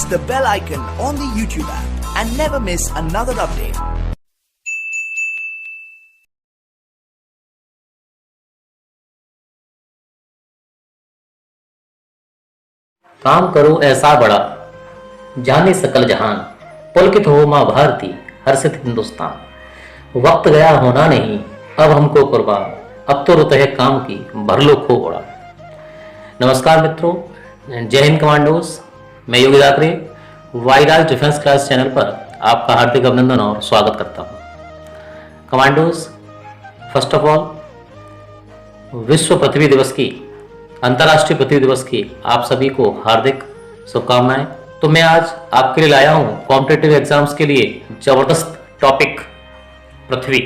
press the bell icon on the YouTube app and never miss another update. काम करो ऐसा बड़ा, जाने सकल जहान, पुलकित हो माँ भारती, हर्षित हिंदुस्तान। वक्त गया होना नहीं, अब हमको कुर्बान, अब तो रुत है काम की, भर लो खो उड़ा। नमस्कार मित्रों, जय हिंद कमांडोज। मैं योगी दाकरे वाइराज डिफेंस क्लास चैनल पर आपका हार्दिक अभिनंदन और स्वागत करता हूँ। कमांडोज, फर्स्ट ऑफ ऑल विश्व पृथ्वी दिवस की, अंतर्राष्ट्रीय पृथ्वी दिवस की आप सभी को हार्दिक शुभकामनाएं। तो मैं आज आपके लिए लाया हूँ कॉम्पिटिटिव एग्जाम्स के लिए जबरदस्त टॉपिक, पृथ्वी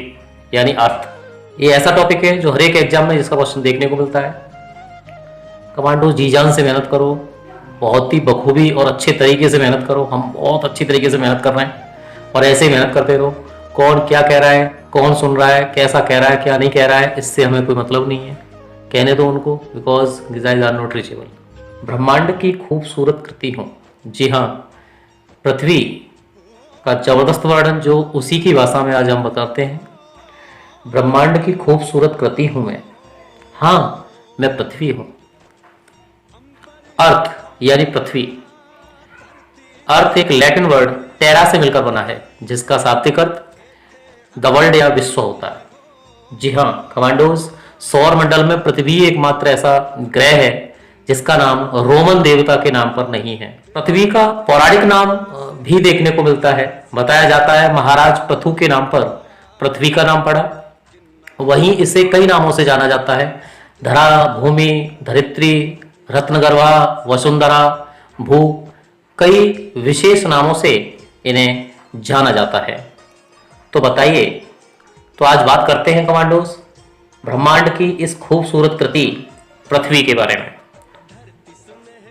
यानी अर्थ। ये ऐसा टॉपिक है जो हर एक एग्जाम में जिसका क्वेश्चन देखने को मिलता है। कमांडो जी जान से मेहनत करो, बहुत ही बखूबी और अच्छे तरीके से मेहनत करो। हम बहुत अच्छी तरीके से मेहनत कर रहे हैं और ऐसे ही मेहनत करते रहो। कौन क्या कह रहा है, कौन सुन रहा है, कैसा कह रहा है, क्या नहीं कह रहा है, इससे हमें कोई मतलब नहीं है। कहने दो उनको, because design are not reachable. ब्रह्मांड की खूबसूरत कृति हूँ, जी हाँ, पृथ्वी का जबरदस्त वर्णन जो उसी की भाषा में आज हम बताते हैं। ब्रह्मांड की खूबसूरत कृति हूँ मैं, हाँ मैं पृथ्वी हूँ। अर्थ यानी पृथ्वी। अर्थ एक लैटिन वर्ड टेरा से मिलकर बना है, जिसका शाब्दिक अर्थ द वर्ल्ड या विश्व होता है। जी हाँ कमांडोज, सौर मंडल में पृथ्वी एकमात्र ऐसा ग्रह है जिसका नाम रोमन देवता के नाम पर नहीं है। पृथ्वी का पौराणिक नाम भी देखने को मिलता है। बताया जाता है महाराज पृथु के नाम पर पृथ्वी का नाम पड़ा। वहीं इसे कई नामों से जाना जाता है। धरा, भूमि, धरित्री, रत्नगर्भा, वसुंधरा, भू, कई विशेष नामों से इन्हें जाना जाता है। तो बताइए, तो आज बात करते हैं कमांडोज ब्रह्मांड की इस खूबसूरत कृति पृथ्वी के बारे में।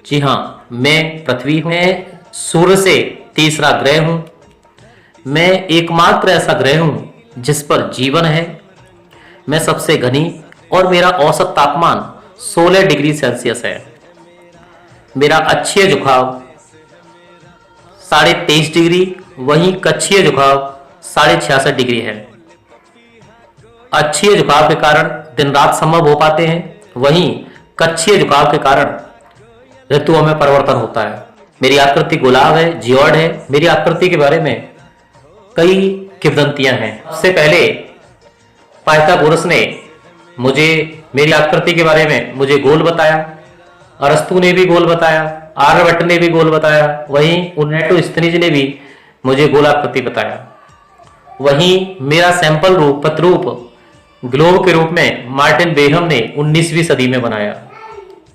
जी हाँ, मैं पृथ्वी हूं। मैं सूर्य से तीसरा ग्रह हूं। मैं एकमात्र ऐसा ग्रह हूं जिस पर जीवन है। मैं सबसे घनी और मेरा औसत तापमान 16 डिग्री सेल्सियस है। मेरा अक्षीय झुकाव 23.5 डिग्री, वहीं कक्षीय झुकाव 66.5 डिग्री है। अक्षीय झुकाव के कारण दिन रात संभव हो पाते हैं, वहीं कक्षीय झुकाव के कारण ऋतुओं में परिवर्तन होता है। मेरी आकृति गोलाव है, जियोइड है। मेरी आकृति के बारे में कई किंवदंतियां हैं। सबसे पहले पाइथागोरस ने मुझे मेरी आकृति के बारे में मुझे गोल बताया, अरस्तु ने भी गोल बताया, आर्यभट्ट ने भी गोल बताया, वहीं उर्नेटोस्थनीज ने भी मुझे गोलाकृति बताया। वहीं मेरा सैंपल रूप, प्रतिरूप ग्लोब के रूप में मार्टिन बेहम ने 19वीं सदी में बनाया।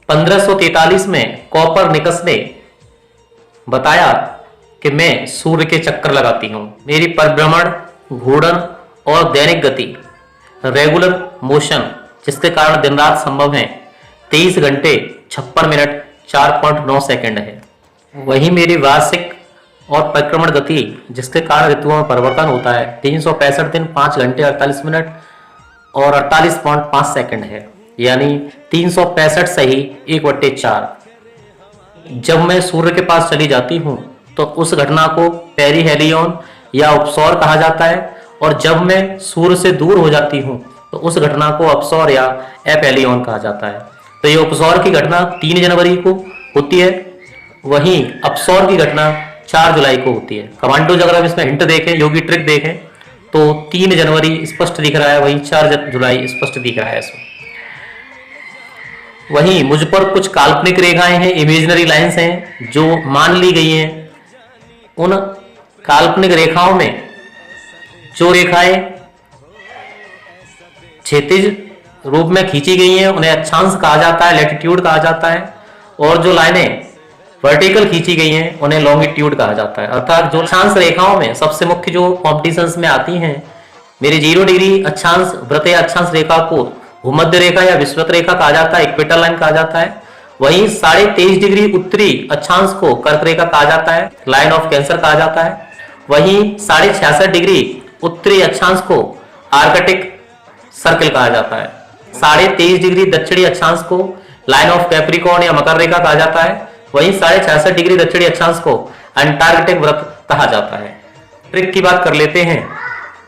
1543 में कोपरनिकस ने बताया कि मैं सूर्य के चक्कर लगाती हूं। मेरी परिभ्रमण, घूर्णन और दैनिक गति, रेगुलर मोशन, जिसके कारण दिन रात संभव है, 23 घंटे 56 मिनट 4.9 सेकंड है। वही मेरी वार्षिक और परिक्रमण गति, जिसके कारण ऋतुओं में परिवर्तन होता है, 365 दिन 5 घंटे 48 मिनट और 48.5 सेकंड है, यानी 365 सही 1/4। जब मैं सूर्य के पास चली जाती हूं तो उस घटना को पेरिहेलियन या उपसौर कहा जाता है, और जब मैं सूर्य से दूर हो जाती हूं तो उस घटना को अपसौर या एपेलियन कहा जाता है। तो ये उपसौर की घटना 3 जनवरी को होती है, वहीं अपसौर की घटना 4 जुलाई को होती है। कमांडोज अगर हम इसमें हिंट देखें, योगी ट्रिक देखें, तो 3 जनवरी स्पष्ट दिख रहा है, वहीं 4 जुलाई स्पष्ट दिख रहा है इसमें। वहीं मुझ पर कुछ काल्पनिक रेखाएं हैं, इमेजिनरी लाइंस हैं जो मान ली गई हैं। उन काल्पनिक रेखाओं में जो रेखाएं क्षैतिज रूप में खींची गई हैं उन्हें अक्षांश कहा जाता है, लैटिट्यूड कहा जाता है, और जो लाइनें वर्टिकल खींची गई हैं उन्हें लॉन्गिट्यूड कहा जाता है। अर्थात जो अक्षांश रेखाओं में सबसे मुख्य जो कॉम्पिटिशंस में आती हैं, मेरी 0 डिग्री अक्षांश वृत्त या अक्षांश रेखा को भूमध्य रेखा या विषुवत रेखा कहा जाता है, इक्वेटर लाइन कहा जाता है। वहीं 23.5 डिग्री उत्तरी अक्षांश को कर्क रेखा कहा जाता है, लाइन ऑफ कैंसर कहा जाता है। वहीं 66.5 डिग्री उत्तरी अक्षांश को आर्कटिक सर्किल कहा जाता है। 23.5 डिग्री दक्षिणी अक्षांश को लाइन ऑफ कैप्रिकॉर्न या मकर रेखा कहा जाता है। वहीं 66.5 डिग्री दक्षिणी अक्षांश को अंटार्कटिक व्रत कहा जाता है। ट्रिक की बात कर लेते हैं,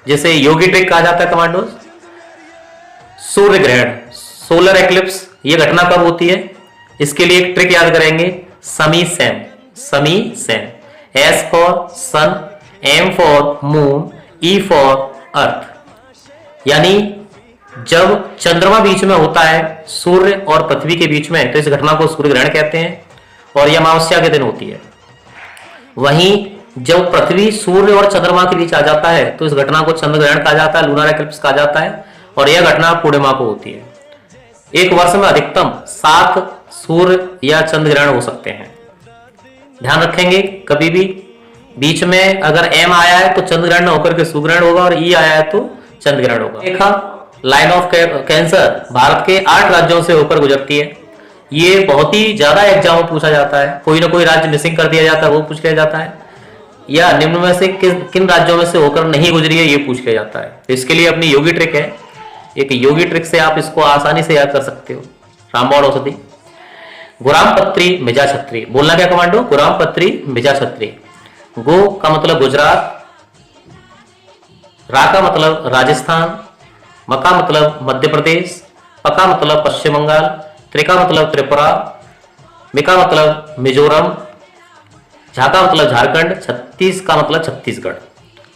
जैसे योगी ट्रिक कहा जाता है कमांडोज। सूर्य ग्रहण, सोलर एक्लिप्स, ये घटना कब होती है? इसके लिए एक ट्रिक याद करेंगे, समी सेम। समी same, S for sun, M for moon, E for earth. यानी जब चंद्रमा बीच में होता है सूर्य और पृथ्वी के बीच में, तो इस घटना को सूर्य ग्रहण कहते हैं और यह अमावस्या के दिन होती है। वहीं जब पृथ्वी सूर्य और चंद्रमा के बीच आ जाता है तो इस घटना को चंद्र ग्रहण कहा जाता है, लूनर एक्लिप्स कहा जाता है, और यह घटना पूर्णिमा को होती है। एक वर्ष में अधिकतम 7 सूर्य या चंद्र ग्रहण हो सकते हैं। ध्यान रखेंगे, कभी भी बीच में अगर एम आया है तो चंद्र ग्रहण होकर के सूर्य ग्रहण होगा, और ई आया है तो चंद्र ग्रहण होगा। देखा, लाइन ऑफ कैंसर भारत के 8 राज्यों से होकर गुजरती है। ये बहुत ही ज्यादा एग्जाम में पूछा जाता है, कोई ना कोई राज्य मिसिंग कर दिया जाता है, वो पूछ लिया जाता है, या निम्न में से किन राज्यों में से होकर नहीं गुजरी है ये पूछ लिया जाता है। तो इसके लिए अपनी योगी ट्रिक है, एक योगी ट्रिक से आप इसको आसानी से याद कर सकते हो। रामबाण औषधि, गुरामपत्री मिजा छत्री, बोलना क्या कमांडो? गुरामपत्री मिजा छत्री। गो का मतलब गुजरात, रा का मतलब राजस्थान, म का मतलब मध्य प्रदेश, प का मतलब पश्चिम बंगाल, त्रि का मतलब त्रिपुरा, मि का मतलब मिजोरम, झा का मतलब झारखंड, 36 का मतलब छत्तीसगढ़।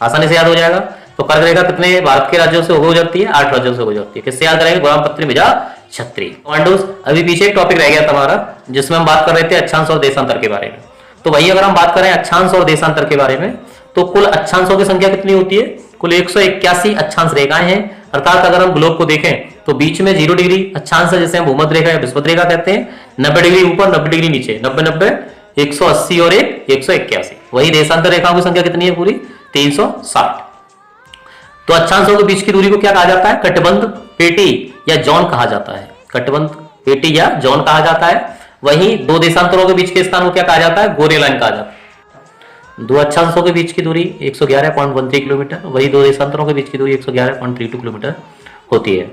आसानी से याद हो जाएगा। तो कर्करेखा कितने भारत के राज्यों से हो जाती है? 8 राज्यों से हो जाती है। किससे याद करेंगे? गुरामपत्री मिजा छत्री। कमांडोज, अभी पीछे एक टॉपिक रह गया था हमारा, जिसमें हम बात कर रहे थे अक्षांश और देशांतर के बारे में। तो वही अगर हम बात करें अक्षांश और देशांतर के बारे में, तो कुल अक्षांशों की संख्या कितनी होती है? कुल 181 अक्षांश रेखाएं हैं। अर्थात अगर हम ग्लोब को देखें तो बीच में 0 डिग्री अक्षांश है, जिसे हम भूमध्य रेखा या विषुवत रेखा कहते हैं। 90 डिग्री ऊपर, 90 डिग्री नीचे, 90 90 180 और 181। वही देशांतर रेखाओं की संख्या कितनी है? पूरी 360। तो अक्षांशों के बीच की दूरी को क्या कहा जाता है? कटिबंध पेटी या जॉन कहा जाता है। कटिबंध पेटी या जॉन कहा जाता है। वहीं 2 देशांतरों के बीच के स्थान को क्या कहा जाता है? गोरे लाइन कहा जाता है। 2 अक्षांशों के बीच की दूरी 111.13 किलोमीटर, वही 2 देशांतरों के बीच की दूरी 111.32 किलोमीटर होती है।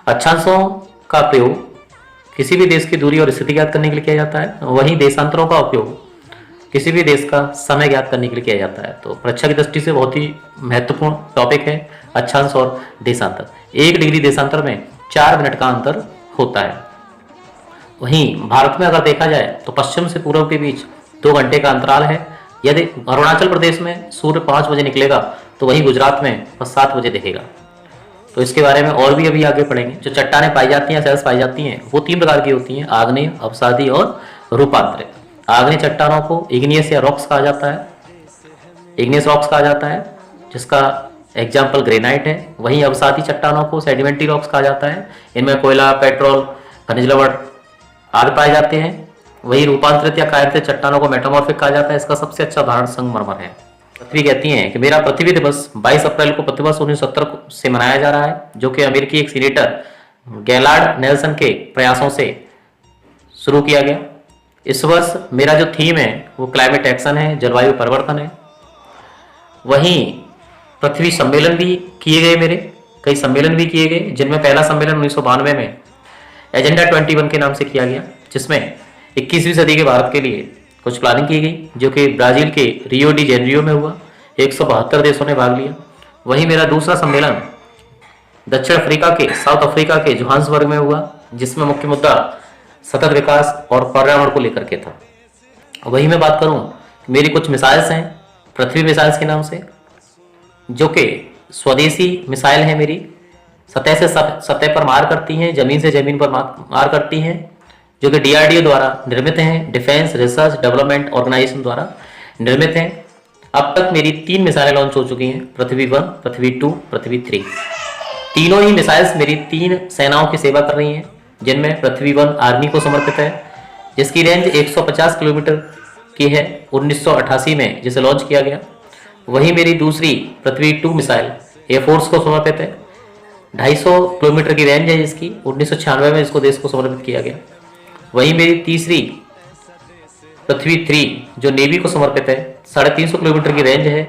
अक्षांशों का प्रयोग किसी भी देश की दूरी और स्थिति ज्ञात करने के लिए किया जाता है, वहीं देशांतरों का उपयोग किसी भी देश का समय ज्ञात करने के लिए किया जाता है। तो परीक्षा की दृष्टि से बहुत ही महत्वपूर्ण टॉपिक है अक्षांश और देशांतर। 1 डिग्री देशांतर में 4 मिनट का अंतर होता है। वहीं भारत में अगर देखा जाए तो पश्चिम से पूर्व के बीच 2 घंटे का अंतराल है। यदि अरुणाचल प्रदेश में सूर्य 5 बजे निकलेगा तो वहीं गुजरात में 7 बजे दिखेगा। तो इसके बारे में और भी अभी आगे पढ़ेंगे। जो चट्टानें पाई जाती हैं, सेल्स पाई जाती हैं, वो 3 प्रकार की होती हैं, आग्नेय, अवसादी और रूपांतरित। आग्नेय चट्टानों को इग्नियस या रॉक्स कहा जाता है, इग्नियस रॉक्स कहा जाता है, जिसका एग्जाम्पल ग्रेनाइट है। वहीं अवसादी चट्टानों को सेडिमेंट्री रॉक्स कहा जाता है, इनमें कोयला, पेट्रोल, खनिज लवण आदि पाए जाते हैं। वही रूपांतरित या कायरते चट्टानों को मेटामॉर्फिक कहा जाता है। इसका सबसे अच्छा उदाहरण संगमरमर है। पृथ्वी कहती हैं कि मेरा पृथ्वी दिवस 22 अप्रैल को प्रतिवर्ष 1970 से मनाया जा रहा है, जो कि अमेरिकी एक सीनेटर गैलार्ड नेल्सन के प्रयासों से शुरू किया गया। इस वर्ष मेरा जो थीम है वो क्लाइमेट एक्शन है, जलवायु परिवर्तन है। वहीं पृथ्वी सम्मेलन भी किए गए, मेरे कई सम्मेलन भी किए गए, जिनमें पहला सम्मेलन 1992 में एजेंडा 21 के नाम से किया गया, जिसमें 21वीं सदी के भारत के लिए कुछ प्लानिंग की गई, जो कि ब्राजील के रियो डी जेनेरियो में हुआ। 172 देशों ने भाग लिया। वहीं मेरा दूसरा सम्मेलन दक्षिण अफ्रीका के, साउथ अफ्रीका के जोहान्सबर्ग में हुआ, जिसमें मुख्य मुद्दा सतत विकास और पर्यावरण को लेकर के था। वही मैं बात करूं, मेरी कुछ मिसाइल्स हैं पृथ्वी मिसाइल्स के नाम से, जो कि स्वदेशी मिसाइल है मेरी, सतह से सतह पर मार करती हैं, जमीन से जमीन पर मार करती हैं, जो कि DRDO द्वारा निर्मित हैं, डिफेंस रिसर्च डेवलपमेंट ऑर्गेनाइजेशन द्वारा निर्मित हैं। अब तक मेरी 3 मिसाइलें लॉन्च हो चुकी हैं, पृथ्वी 1, पृथ्वी 2, पृथ्वी 3। तीनों ही मिसाइल्स मेरी 3 सेनाओं की सेवा कर रही हैं, जिनमें पृथ्वी 1 आर्मी को समर्पित है, जिसकी रेंज 150 किलोमीटर की है, 1988 में जिसे लॉन्च किया गया। वही मेरी दूसरी पृथ्वी 2 मिसाइल एयरफोर्स को समर्पित है, 250 किलोमीटर की रेंज है जिसकी, 1996 में इसको देश को समर्पित किया गया। वही मेरी तीसरी पृथ्वी 3 जो नेवी को समर्पित है, 350 किलोमीटर की रेंज है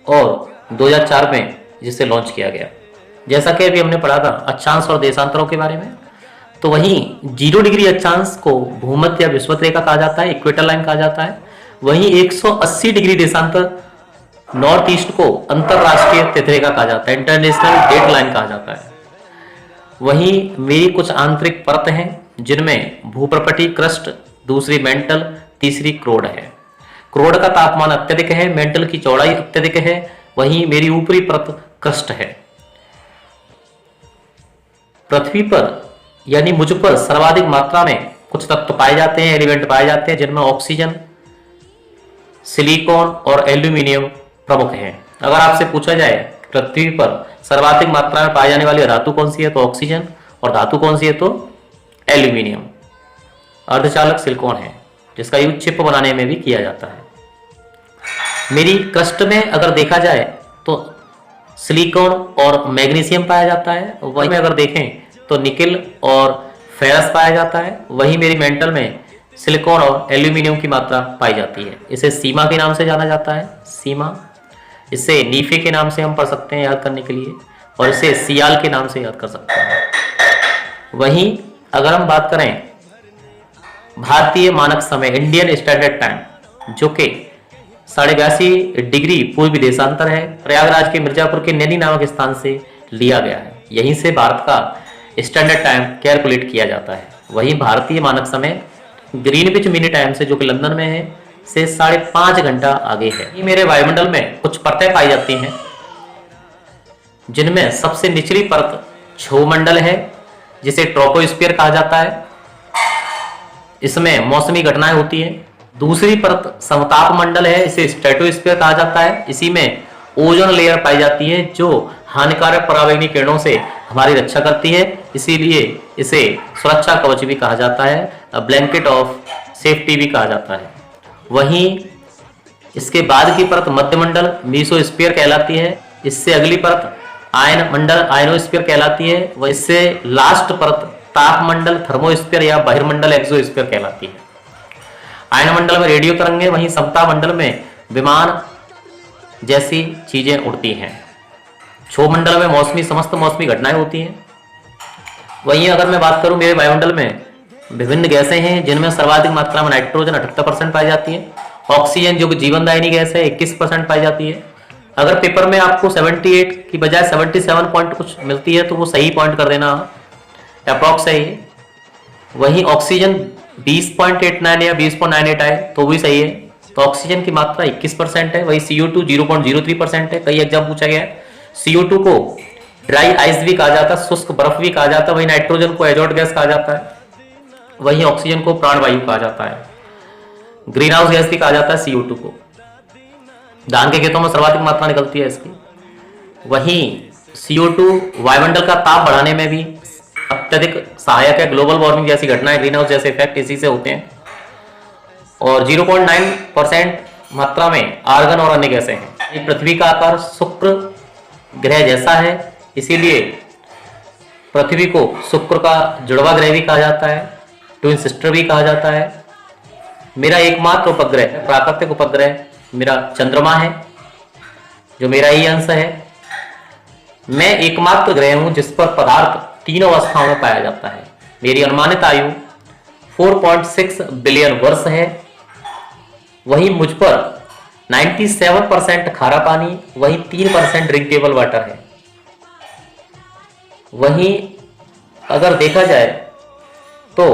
और 2004 में जिसे लॉन्च किया गया। जैसा कि अभी हमने पढ़ा था अक्षांश और देशांतरों के बारे में, तो वहीं 0 डिग्री अक्षांश को भूमध्य या विषुवत रेखा कहा जाता है, इक्वेटर लाइन कहा जाता है। वहीं 180 डिग्री देशांतर नॉर्थ ईस्ट को अंतरराष्ट्रीय तिथिरेखा कहा जाता है, इंटरनेशनल डेट लाइन कहा जाता है। वहीं मेरी कुछ आंतरिक परत हैं जिनमें भूप्रपटी क्रस्ट, दूसरी मेंटल, तीसरी क्रोड है। क्रोड का तापमान अत्यधिक है, मेंटल की चौड़ाई अत्यधिक है, वहीं मेरी ऊपरी परत क्रस्ट है। पृथ्वी पर यानी मुझ पर सर्वाधिक मात्रा में कुछ तत्व पाए जाते हैं, एलिमेंट पाए जाते हैं, जिनमें ऑक्सीजन, सिलिकॉन और एल्यूमिनियम प्रमुख हैं। अगर आपसे पूछा जाए पृथ्वी पर सर्वाधिक मात्रा में पाई जाने वाली धातु कौन सी है, तो ऑक्सीजन, और धातु कौन सी है, तो एल्यूमिनियम। अर्धचालक सिलिकॉन है, जिसका यूज चिप बनाने में भी किया जाता है। मेरी क्रस्ट में अगर देखा जाए तो सिलिकॉन और मैग्नीशियम पाया जाता है, वहीं में अगर देखें तो निकेल और फेरस पाया जाता है। वहीं मेरी मेंटल में सिलिकॉन और एल्यूमिनियम की मात्रा पाई जाती है। इसे सीमा के नाम से जाना जाता है, सीमा। इसे नीफे के नाम से हम पढ़ सकते हैं याद करने के लिए, और इसे सियाल के नाम से याद कर सकते हैं। वहीं अगर हम बात करें भारतीय मानक समय, इंडियन स्टैंडर्ड टाइम, जो कि 82.5 डिग्री पूर्वी देशांतर है, प्रयागराज के मिर्जापुर के नैनी नामक स्थान से लिया गया है। यहीं से भारत का स्टैंडर्ड टाइम कैलकुलेट किया जाता है। वहीं भारतीय मानक समय ग्रीनविच मीन टाइम से, जो कि लंदन में है, से 5.5 घंटा आगे है। ये मेरे वायुमंडल में कुछ परतें पाई जाती हैं, जिनमें सबसे निचली परत क्षोभमंडल है, जिसे ट्रोपोस्फीयर कहा जाता है। इसमें मौसमी घटनाएं होती हैं। दूसरी परत समताप मंडल है, इसे स्ट्रेटोस्फीयर कहा जाता है। इसी में ओजोन लेयर पाई जाती है, जो हानिकारक पराबैंगनी किरणों से हमारी रक्षा करती है, इसीलिए इसे सुरक्षा कवच भी कहा जाता है, ब्लैंकेट ऑफ सेफ्टी भी कहा जाता है। वहीं इसके बाद की परत मध्यमंडल मीसोस्फीयर कहलाती है। इससे अगली परत आयन मंडल आयनोस्फीयर कहलाती है। वह इससे लास्ट परत तापमंडल थर्मोस्फीयर या बहिर्मंडल एक्सोस्फीयर कहलाती है। आयन मंडल में रेडियो तरंगें, वहीं समताप मंडल में विमान जैसी चीजें उड़ती हैं। क्षोभमंडल में समस्त मौसमी घटनाएं होती हैं। वहीं अगर मैं बात करूं मेरे वायुमंडल में विभिन्न गैसें हैं, जिनमें सर्वाधिक मात्रा में नाइट्रोजन 78% पाई जाती है। ऑक्सीजन, जो कि जीवनदायिनी गैस है, 21% पाई जाती है। अगर पेपर में आपको 78 की बजाय 77 पॉइंट कुछ मिलती है तो वो सही पॉइंट कर देना, अप्रॉक्स है ये। वहीं ऑक्सीजन 20.89 या 20.98 आए तो भी सही है। तो ऑक्सीजन की मात्रा 21% है। वही CO2 0.03% है। कई एग्जाम पूछा गया है। CO2 को ड्राई आइस भी कहा जाता है, शुष्क बर्फ भी कहा जाता है। वही नाइट्रोजन को एजोट गैस कहा जाता है। वहीं ऑक्सीजन को प्राणवायु कहा जाता है। ग्रीन हाउस गैस भी कहा जाता है CO2 को। धान के खेतों में सर्वाधिक मात्रा निकलती है इसकी। वहीं CO2 वायुमंडल का ताप बढ़ाने में भी अत्यधिक सहायक है। ग्लोबल वार्मिंग जैसी घटनाएं, ग्रीन हाउस जैसे इफेक्ट इसी से होते हैं। और 0.9% मात्रा में आर्गन और अन्य गैसें हैं। पृथ्वी का आकार शुक्र ग्रह जैसा है, इसीलिए पृथ्वी को शुक्र का जुड़वा ग्रह भी कहा जाता है, ट्विन सिस्टर भी कहा जाता है। मेरा एकमात्र उपग्रह, प्राकृतिक उपग्रह मेरा चंद्रमा है, जो मेरा ही अंश है। मैं एकमात्र ग्रह हूं जिस पर पदार्थ तीनों अवस्थाओं में पाया जाता है। मेरी अनुमानित आयु 4.6 बिलियन वर्ष है। वहीं मुझ पर 97% खारा पानी, वहीं 3% ड्रिंकेबल वाटर है। वहीं अगर देखा जाए तो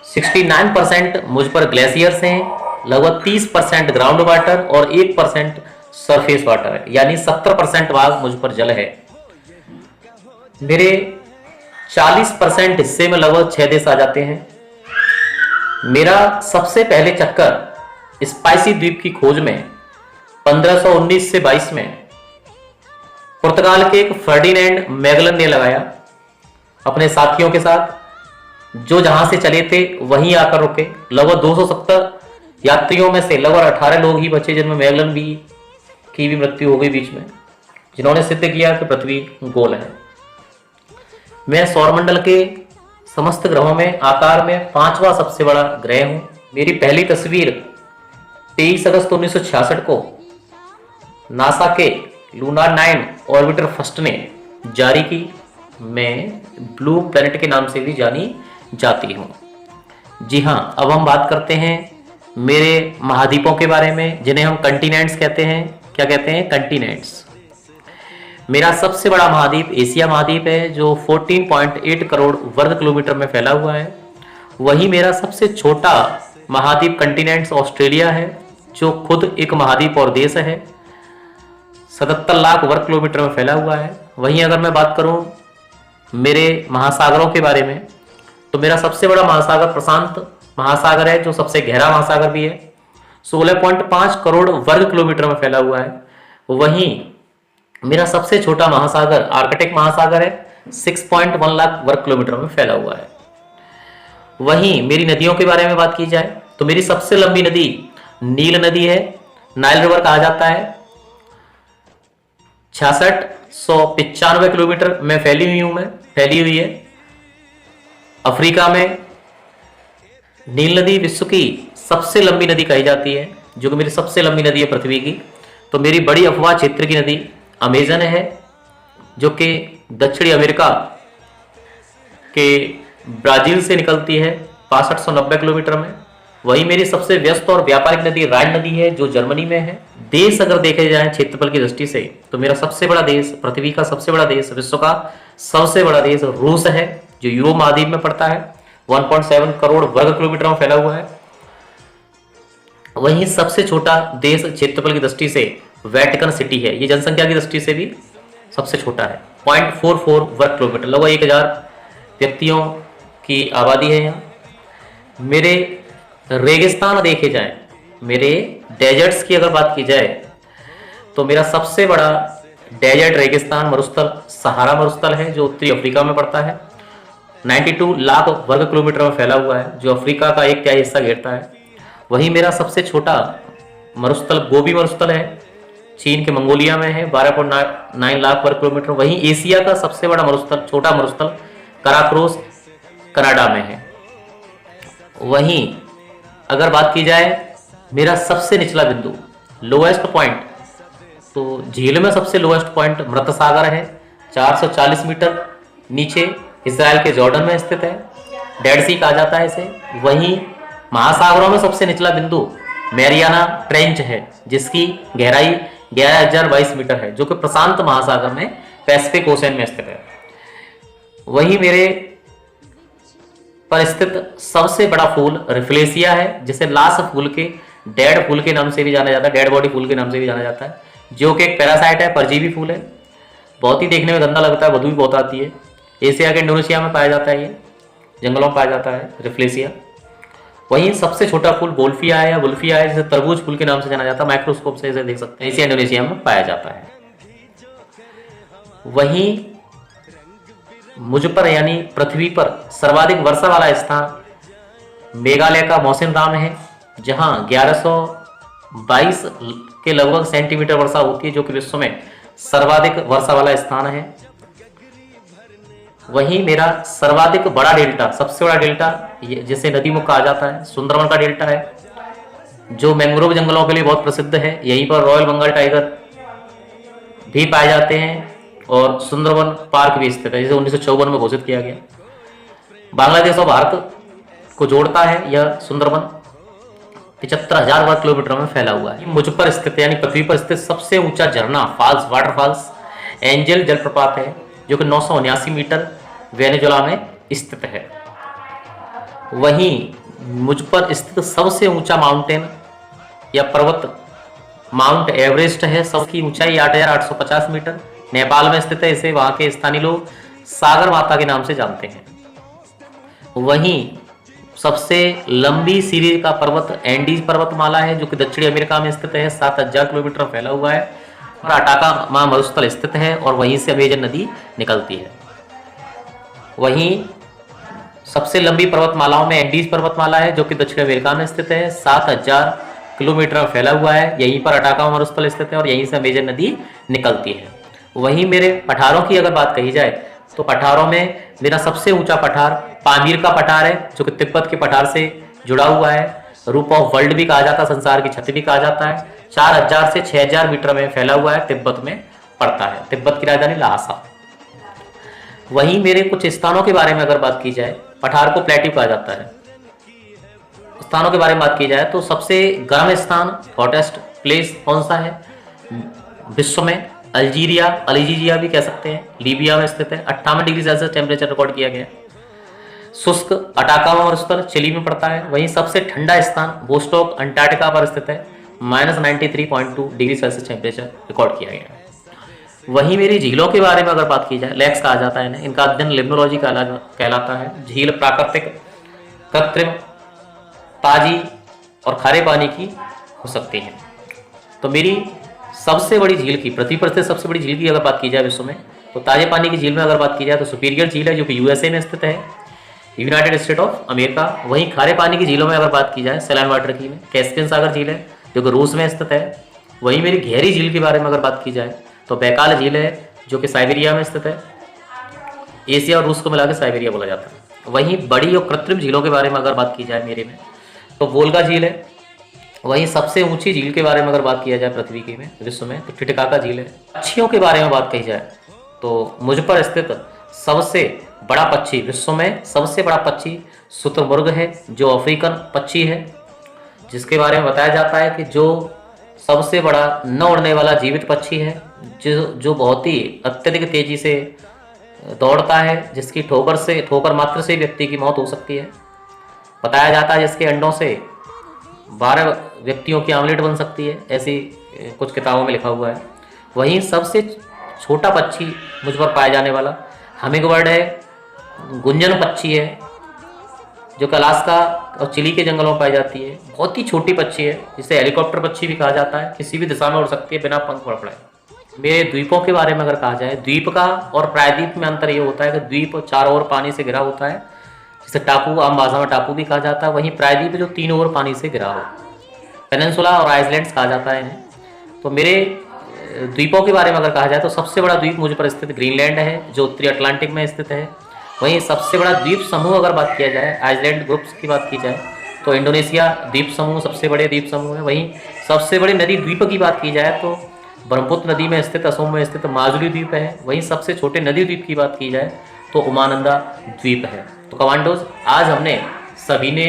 69% मुझ पर ग्लेशियर्स हैं, लगभग 30% ग्राउंड वाटर और 1% सरफेस वाटर है, यानी 70% भाग मुझ पर जल है। मेरे 40% हिस्से में लगभग 6 देश आ जाते हैं। मेरा सबसे पहले चक्कर स्पाइसी द्वीप की खोज में 1519 से 22 में पुर्तगाल के एक फर्डिनेंड मैगलन ने लगाया अपने साथियों के साथ, जो जहां से चले थे वहीं आकर रुके। लगभग 270 यात्रियों में से लगभग 18 लोग ही बचे, जिनमें मैगलन की भी मृत्यु हो गई बीच में, जिन्होंने सिद्ध किया कि पृथ्वी गोल है। मैं सौरमंडल के समस्त ग्रहों में आकार में 5वां सबसे बड़ा ग्रह हूं। मेरी पहली तस्वीर 23 अगस्त 1966 को नासा के लूनार 9 ऑर्बिटर फर्स्ट ने जारी की। मैं ब्लू प्लैनेट के नाम से भी जानी जाती हूं। जी हां, अब हम बात करते हैं मेरे महाद्वीपों के बारे में, जिन्हें हम कंटिनेंट्स कहते हैं। क्या कहते हैं? कंटिनेंट्स। मेरा सबसे बड़ा महाद्वीप एशिया महाद्वीप है, जो 14.8 करोड़ वर्ग किलोमीटर में फैला हुआ है। वही मेरा सबसे छोटा महाद्वीप कंटिनेंट्स ऑस्ट्रेलिया है, जो खुद एक महाद्वीप और देश है, 77 लाख वर्ग किलोमीटर में फैला हुआ है। वहीं अगर मैं बात करूं मेरे महासागरों के बारे में, तो मेरा सबसे बड़ा महासागर प्रशांत महासागर है, जो सबसे गहरा महासागर भी है, 16.5 करोड़ वर्ग किलोमीटर में फैला हुआ है। वहीं मेरा सबसे छोटा महासागर आर्कटिक महासागर है, 6.1 लाख वर्ग किलोमीटर में फैला हुआ है। वहीं मेरी नदियों के बारे में बात की जाए तो मेरी सबसे लंबी नदी नील नदी है, नाइल रिवर कहा जाता है। 6695 किलोमीटर में फैली हुई है। अफ्रीका में नील नदी विश्व की सबसे लंबी नदी कही जाती है, जो कि मेरी सबसे लंबी नदी है पृथ्वी की। तो मेरी बड़ी अफवाह क्षेत्र की नदी अमेजन है, जो कि दक्षिणी अमेरिका के ब्राजील से निकलती है 6590 किलोमीटर में। वही मेरी सबसे व्यस्त और व्यापारिक नदी राइन नदी है, जो जर्मनी में है। देश अगर देखे जाए क्षेत्रफल की दृष्टि से, तो मेरा सबसे बड़ा देश, पृथ्वी का सबसे बड़ा देश, विश्व का सबसे बड़ा देश रूस है, जो यूरोप महाद्वीप में पड़ता है, 1.7 करोड़ वर्ग किलोमीटर में फैला हुआ है। वहीं सबसे छोटा देश क्षेत्रफल की दृष्टि से वेटिकन सिटी है, ये जनसंख्या की दृष्टि से भी सबसे छोटा है, 0.44 वर्ग किलोमीटर, लगभग 1000 व्यक्तियों की आबादी है यहाँ। मेरे रेगिस्तान देखे जाए, मेरे डेजर्ट्स की अगर बात की जाए, तो मेरा सबसे बड़ा डेजर्ट रेगिस्तान मरुस्थल सहारा मरुस्थल है, जो उत्तरी अफ्रीका में पड़ता है, 92 लाख वर्ग किलोमीटर में फैला हुआ है, जो अफ्रीका का 1/3 हिस्सा घेरता है। वहीं मेरा सबसे छोटा मरुस्थल गोबी मरुस्थल है, चीन के मंगोलिया में है, 12.9 लाख वर्ग किलोमीटर। वहीं एशिया का सबसे बड़ा मरुस्थल, छोटा मरुस्थल कराक्रोस कनाडा में है। वहीं अगर बात की जाए मेरा सबसे निचला बिंदु, लोएस्ट पॉइंट, तो झील में सबसे लोएस्ट पॉइंट मृत सागर है, 440 मीटर नीचे इजराइल के जॉर्डन में स्थित है, डेड सी कहा जाता है इसे। वहीं महासागरों में सबसे निचला बिंदु मैरियाना ट्रेंच है, जिसकी गहराई 11022 मीटर है, जो कि प्रशांत महासागर में पैसिफिक ओशन में स्थित है। वहीं मेरे पर स्थित सबसे बड़ा फूल रिफ्लेसिया है, जिसे लाश फूल के, डेड फूल के नाम से भी जाना जाता है, डेड बॉडी फूल के नाम से भी जाना जाता है, जो कि एक पैरासाइट है, परजीवी फूल है। बहुत ही देखने में गंदा लगता है, बदबू भी बहुत आती है। एशिया के इंडोनेशिया में पाया जाता है, ये जंगलों में पाया जाता है रिफ्लेसिया। वहीं सबसे छोटा फूल बोल्फिया है या वुल्फिया है, जिसे तरबूज फूल के नाम से जाना जाता है, माइक्रोस्कोप से इसे देख सकते हैं, एशिया इंडोनेशिया में पाया जाता है। वहीं मुझ पर यानी पृथ्वी पर सर्वाधिक वर्षा वाला स्थान मेघालय का मौसिनराम है, जहां 1122 के लगभग सेंटीमीटर वर्षा होती है, जो कि विश्व में सर्वाधिक वर्षा वाला स्थान है। वहीं मेरा सर्वाधिक बड़ा डेल्टा, सबसे बड़ा डेल्टा, जिसे नदी मुख कहा जाता है, सुंदरवन का डेल्टा है, जो मैंग्रोव जंगलों के लिए बहुत प्रसिद्ध है। यहीं पर रॉयल बंगाल टाइगर भी पाए जाते हैं और सुंदरवन पार्क भी स्थित है, जिसे 1954 में घोषित किया गया। बांग्लादेश और भारत को जोड़ता है यह सुंदरवन, 75,000 वर्ग किलोमीटर में फैला हुआ है। मुझ पर स्थित यानी पृथ्वी पर स्थित सबसे ऊंचा झरना फॉल्स, वाटरफॉल्स एंजल जलप्रपात है, जो कि 979 मीटर वेनेजुला में स्थित है। वहीं मुझ पर स्थित सबसे ऊंचा माउंटेन या पर्वत माउंट एवरेस्ट है, सबकी ऊंचाई 8850 मीटर, नेपाल में स्थित है। इसे वहां के स्थानीय लोग सागर माता के नाम से जानते हैं। वहीं सबसे लंबी सीरीज का पर्वत एंडीज पर्वतमाला है, जो कि दक्षिणी अमेरिका में स्थित है, 7000 किलोमीटर फैला हुआ है, और अटाका महामरुस्थल स्थित है, और वहीं से अमेजन नदी निकलती है। वहीं सबसे लंबी पर्वतमालाओं में एंडीज पर्वतमाला है, जो कि दक्षिण अमेरिका में स्थित है, 7000 किलोमीटर फैला हुआ है, यहीं पर अटाका मरुस्थल स्थित है, और यहीं से अमेजन नदी निकलती है। वहीं मेरे पठारों की अगर बात कही जाए, तो पठारों में मेरा सबसे ऊंचा पठार पामीर का पठार है, जो कि तिब्बत के पठार से जुड़ा हुआ है, रूप ऑफ वर्ल्ड भी कहा जाता है, संसार की छत भी कहा जाता है, 4000 से 6000 मीटर में फैला हुआ है, तिब्बत में पड़ता है, तिब्बत की राजधानी लहासा। वहीं मेरे कुछ स्थानों के बारे में अगर बात की जाए, पठार को प्लेट्यू कहा जाता है, स्थानों के बारे में बात की जाए तो सबसे गर्म स्थान, हॉटेस्ट प्लेस कौन सा है विश्व में? अल्जीरिया भी कह सकते हैं, लीबिया में स्थित है। 58 डिग्री सेल्सियस टेम्परेचर रिकॉर्ड किया गया। शुष्क अटाकामा मरुस्थल चिली में पड़ता है। वहीं सबसे ठंडा स्थान वोस्टॉक अंटार्कटिका पर स्थित है, -93.2 डिग्री सेल्सियस टेम्परेचर रिकॉर्ड किया गया है। वहीं मेरी झीलों के बारे में अगर बात की जाए, लेक्स कहा जाता है इन्हें, इनका अध्ययन लिम्नोलॉजी कहलाता है। झील प्राकृतिक, कृत्रिम, ताजी और खारे पानी की हो सकती है। तो मेरी सबसे बड़ी झील की, पृथ्वी पर स्थित सबसे बड़ी झील की अगर बात की जाए विश्व में, तो ताजे पानी की झील में अगर बात की जाए तो सुपीरियर झील है जो कि यूएसए में स्थित है, यूनाइटेड स्टेट ऑफ अमेरिका। वहीं खारे पानी की झीलों में अगर बात की जाए, सैलाइन वाटर की में कैस्पियन सागर झील है जो कि रूस में स्थित है। वहीं मेरी गहरी झील के बारे में अगर बात की जाए तो बैकाल झील है जो कि साइबेरिया में स्थित है। एशिया और रूस को मिलाकर साइबेरिया बोला जाता है। वहीं बड़ी और कृत्रिम झीलों के बारे में अगर बात की जाए मेरे में, तो वोल्गा झील है। वहीं सबसे ऊंची झील के बारे में अगर बात किया जाए पृथ्वी की में, विश्व में, तो टिटिकाका झील है। पक्षियों के बारे में बात कही जाए तो मुझ पर स्थित सबसे बड़ा पक्षी, विश्व में सबसे बड़ा पक्षी शुतुरमुर्ग है जो अफ्रीकन पक्षी है, जिसके बारे में बताया जाता है कि जो सबसे बड़ा न उड़ने वाला जीवित पक्षी है, जो बहुत ही अत्यधिक तेजी से दौड़ता है, जिसकी ठोकर मात्र से व्यक्ति की मौत हो सकती है। बताया जाता है जिसके अंडों से 12 व्यक्तियों की आमलेट बन सकती है, ऐसी कुछ किताबों में लिखा हुआ है। वहीं सबसे छोटा पक्षी मुझ पर पाया जाने वाला हमिंगबर्ड है, गुंजन पक्षी है जो कि अलास्का और चिली के जंगलों में पाई जाती है। बहुत ही छोटी पक्षी है जिसे हेलीकॉप्टर पक्षी भी कहा जाता है, किसी भी दिशा में उड़ सकती है बिना पंख फड़फड़ाए। मेरे द्वीपों के बारे में अगर कहा जाए, द्वीप का और प्रायद्वीप में अंतर ये होता है कि द्वीप चारों ओर पानी से घिरा होता है, जिसे टापू, आम भाषा में टापू भी कहा जाता है। वहीं प्रायद्वीप जो तीनों ओर पानी से घिरा हो, पेनिनसुला और आइसलैंड्स कहा जाता है इन्हें। तो मेरे द्वीपों के बारे में अगर कहा जाए तो सबसे बड़ा द्वीप मुझ पर स्थित ग्रीनलैंड है जो उत्तरी अटलांटिक में स्थित है। वहीं सबसे बड़ा द्वीप समूह अगर बात किया जाए, आइसलैंड ग्रुप्स की बात की जाए, तो इंडोनेशिया द्वीप समूह सबसे बड़े द्वीप समूह है। वहीं सबसे बड़ी नदी द्वीप की बात की जाए तो ब्रह्मपुत्र नदी में स्थित असम में स्थित माजुली द्वीप है। वहीं सबसे छोटे नदी द्वीप की बात की जाए तो उमानंदा द्वीप है। तो कमांडोज, आज हमने सभी ने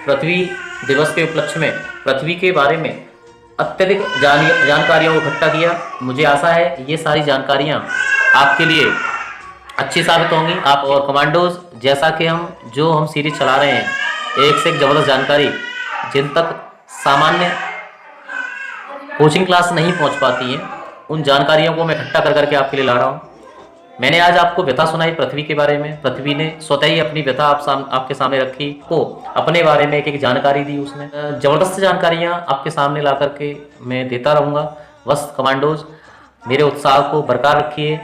पृथ्वी दिवस के उपलक्ष्य में पृथ्वी के बारे में अत्यधिक जानकारियों को इकट्ठा किया। मुझे आशा है ये सारी जानकारियाँ आपके लिए अच्छी साबित होंगी। आप और कमांडोज, जैसा कि हम सीरीज चला रहे हैं, एक से एक जबरदस्त जानकारी जिन तक सामान्य कोचिंग क्लास नहीं पहुंच पाती है, उन जानकारियों को मैं इकट्ठा करके आपके लिए ला रहा हूं। मैंने आज आपको व्यथा सुनाई पृथ्वी के बारे में। पृथ्वी ने स्वतः ही अपनी व्यथा आपके सामने रखी, को अपने बारे में एक जानकारी दी। उसने जबरदस्त जानकारियां आपके सामने ला करके मैं देता रहूँगा। बस कमांडोज, मेरे उत्साह को बरकरार रखिए।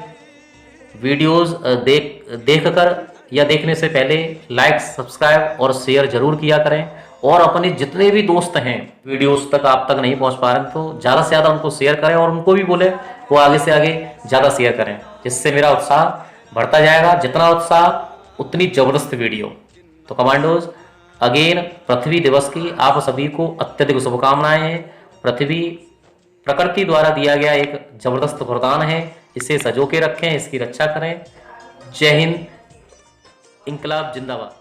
वीडियोज़ देखकर या देखने से पहले लाइक, सब्सक्राइब और शेयर जरूर किया करें। और अपने जितने भी दोस्त हैं वीडियोस तक आप तक नहीं पहुंच पा रहे हैं तो ज़्यादा से ज़्यादा उनको शेयर करें और उनको भी बोले वो आगे से आगे ज़्यादा शेयर करें, जिससे मेरा उत्साह बढ़ता जाएगा। जितना उत्साह उतनी ज़बरदस्त वीडियो। तो कमांडोज, अगेन पृथ्वी दिवस की आप सभी को अत्यधिक शुभकामनाएं हैं। पृथ्वी प्रकृति द्वारा दिया गया एक जबरदस्त वरदान है, इसे सजो के रखें, इसकी रक्षा करें। जय हिंद, इंकलाब जिंदाबाद।